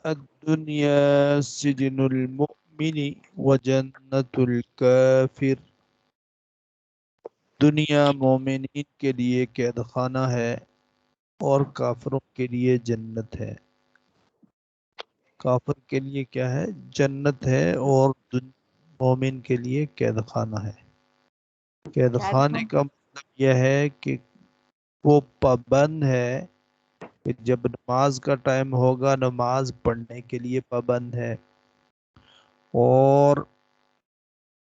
الدنیا سجن المؤمن وجنت الکافر، دنیا مومنین کے لیے قید خانہ ہے اور کافروں کے لیے جنت ہے۔ کافر کے لیے کیا ہے؟ جنت ہے، اور مومن کے لیے قید خانہ ہے۔ قید خانے کا مطلب یہ ہے کہ وہ پابند ہے کہ جب نماز کا ٹائم ہوگا نماز پڑھنے کے لیے پابند ہے، اور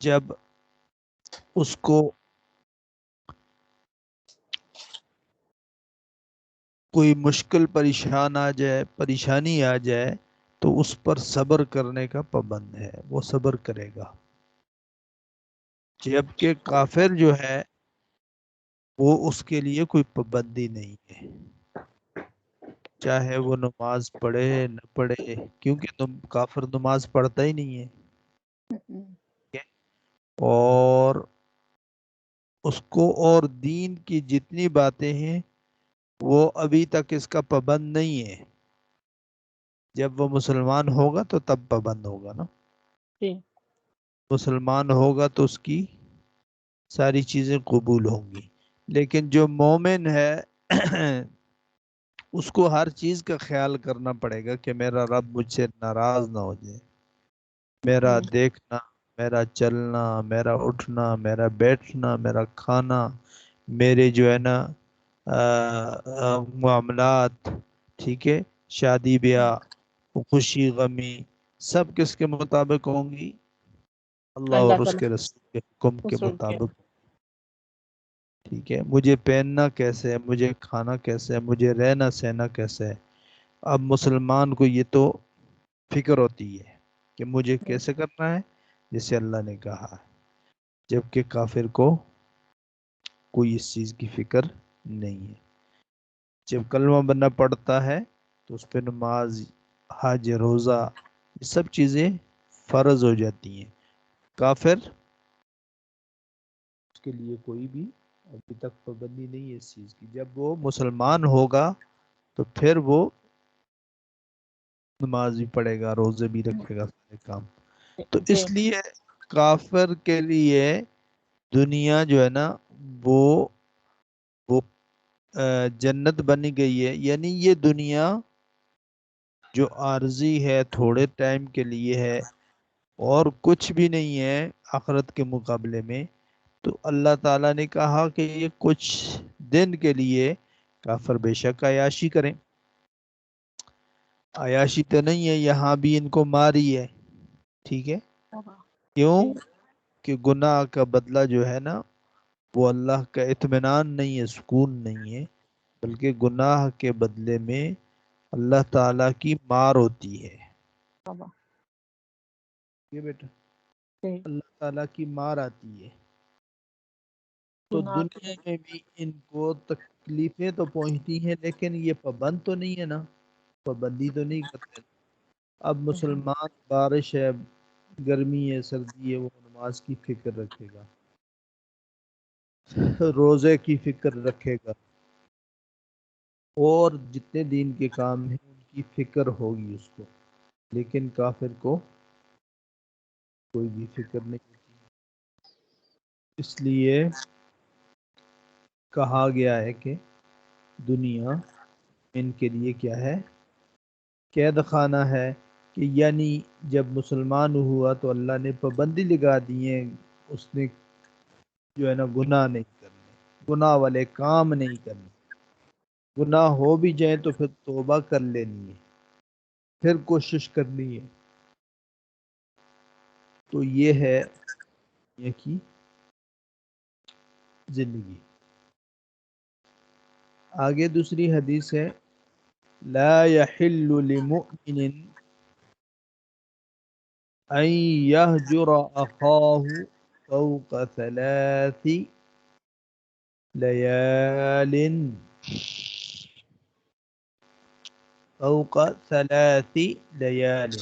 جب اس کو کوئی مشکل پریشانی آ جائے تو اس پر صبر کرنے کا پابند ہے، وہ صبر کرے گا۔ جبکہ کافر جو ہے وہ اس کے لیے کوئی پابندی نہیں ہے، چاہے وہ نماز پڑھے نہ پڑھے، کیونکہ کافر نماز پڑھتا ہی نہیں ہے، اور اس کو اور دین کی جتنی باتیں ہیں وہ ابھی تک اس کا پابند نہیں ہے۔ جب وہ مسلمان ہوگا تو تب پابند ہوگا نا۔ مسلمان ہوگا تو اس کی ساری چیزیں قبول ہوں گی، لیکن جو مومن ہے اس کو ہر چیز کا خیال کرنا پڑے گا کہ میرا رب مجھ سے ناراض نہ ہو جائے۔ میرا دیکھنا، میرا چلنا، میرا اٹھنا، میرا بیٹھنا، میرا کھانا، میرے جو ہے نا معاملات، ٹھیک ہے، شادی بیاہ، خوشی غمی، سب کس کے مطابق ہوں گی؟ اللہ اور اس کے رسول کے حکم کے مطابق۔ ٹھیک ہے، مجھے پہننا کیسے ہے، مجھے کھانا کیسے ہے، مجھے رہنا سہنا کیسے ہے۔ اب مسلمان کو یہ تو فکر ہوتی ہے کہ مجھے کیسے کرنا ہے جیسے اللہ نے کہا ہے، جبکہ کافر کو کوئی اس چیز کی فکر نہیں ہے۔ جب کلمہ بندہ پڑھتا ہے تو اس پہ نماز، حج، روزہ، یہ سب چیزیں فرض ہو جاتی ہیں۔ کافر اس کے لیے کوئی بھی ابھی تک پابندی نہیں ہے اس چیز کی۔ جب وہ مسلمان ہوگا تو پھر وہ نماز بھی پڑھے گا، روزے بھی رکھے گا، سارے کام۔ تو اس لیے کافر کے لیے دنیا جو ہے نا وہ جنت بنی گئی ہے، یعنی یہ دنیا جو عارضی ہے، تھوڑے ٹائم کے لیے ہے اور کچھ بھی نہیں ہے آخرت کے مقابلے میں، تو اللہ تعالیٰ نے کہا کہ یہ کچھ دن کے لیے کافر بے شک عیاشی کریں۔ عیاشی تو نہیں ہے، یہاں بھی ان کو ماری ہے، ٹھیک ہے، کیوں کہ گناہ کا بدلہ جو ہے نا وہ اللہ کا اطمینان نہیں ہے، سکون نہیں ہے، بلکہ گناہ کے بدلے میں اللہ تعالیٰ کی مار ہوتی ہے۔ یہ بیٹا اللہ تعالیٰ کی مار آتی ہے، تو دنیا میں بھی ان کو تکلیفیں تو پہنچتی ہیں، لیکن یہ پابند تو نہیں ہے نا، پابندی تو نہیں کرتے۔ اب مسلمان بارش ہے، گرمی ہے، سردی ہے، وہ نماز کی فکر رکھے گا، روزے کی فکر رکھے گا، اور جتنے دین کے کام ہیں ان کی فکر ہوگی اس کو، لیکن کافر کو کوئی بھی فکر نہیں ہوتی۔ اس لیے کہا گیا ہے کہ دنیا ان کے لیے کیا ہے؟ قید خانہ ہے، کہ یعنی جب مسلمان ہوا تو اللہ نے پابندی لگا دی ہے، اس نے جو ہے نا گناہ نہیں کرنے، گناہ والے کام نہیں کرنے، گناہ ہو بھی جائیں تو پھر توبہ کر لینی ہے، پھر کوشش کرنی ہے۔ تو یہ ہے یہ کی زندگی۔ آگے دوسری حدیث ہے، لا يحل لمؤمن ان يهجر اخاه فوق 3 ليال فوق 3 ليال۔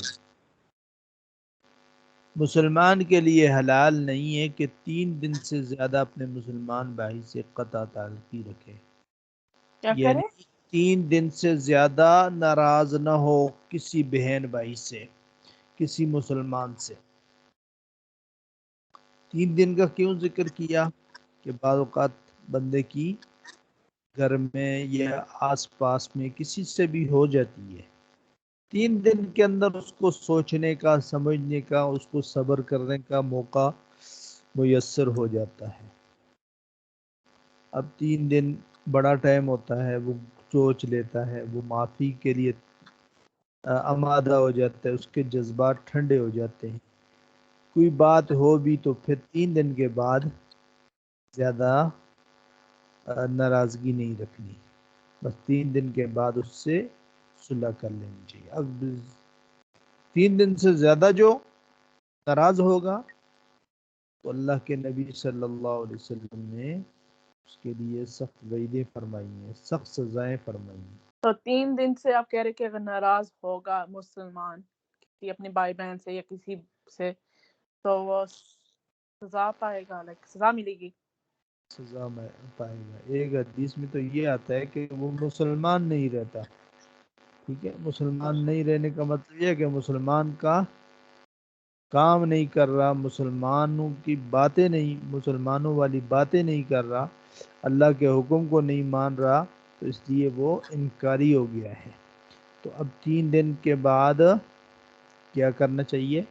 مسلمان کے لیے حلال نہیں ہے کہ 3 دن سے زیادہ اپنے مسلمان بھائی سے قطع تعلقی رکھے، یعنی 3 دن سے زیادہ ناراض نہ ہو کسی بہن بھائی سے، کسی مسلمان سے۔ 3 دن کا کیوں ذکر کیا؟ کہ بعض اوقات بندے کی گھر میں یا آس پاس میں کسی سے بھی ہو جاتی ہے، 3 دن کے اندر اس کو سوچنے کا، سمجھنے کا، اس کو صبر کرنے کا موقع میسر ہو جاتا ہے۔ اب 3 دن بڑا ٹائم ہوتا ہے، وہ سوچ لیتا ہے، وہ معافی کے لیے آمادہ ہو جاتا ہے، اس کے جذبات ٹھنڈے ہو جاتے ہیں۔ کوئی بات ہو بھی تو پھر 3 دن کے بعد زیادہ ناراضگی نہیں رکھنی، بس 3 دن کے بعد اس سے صلح کر لینی چاہیے۔ اب 3 دن سے زیادہ جو ناراض ہوگا تو اللہ کے نبی صلی اللہ علیہ وسلم نے اس کے لیے سخت وعیدیں فرمائی ہیں، سخت سزائیں فرمائی ہیں۔ تو 3 دن سے آپ کہہ رہے کہ اگر ناراض ہوگا مسلمان کسی اپنے بھائی بہن سے یا کسی سے تو وہ سزا پائے گا، سزا ملے گی؟ سزا میں پائے گا۔ ایک حدیث میں تو یہ آتا ہے کہ وہ مسلمان نہیں رہتا، ٹھیک ہے، مسلمان نہیں رہنے کا مطلب یہ ہے کہ مسلمان کا کام نہیں کر رہا، مسلمانوں کی باتیں نہیں، مسلمانوں والی باتیں نہیں کر رہا، اللہ کے حکم کو نہیں مان رہا، تو اس لیے وہ انکاری ہو گیا ہے۔ تو اب 3 دن کے بعد کیا کرنا چاہیے؟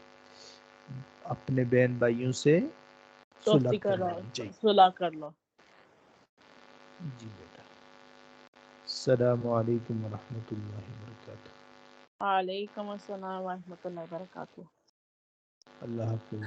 اپنے بہن بھائیوں سے صلح دوستی کر کر لینی لو، چاہیے۔ صلح کر لو۔ جی بیٹا، السلام علیکم ورحمۃ اللہ وبرکاتہ۔ وعلیکم السلام ورحمۃ اللہ وبرکاتہ۔ اللہ حافظ۔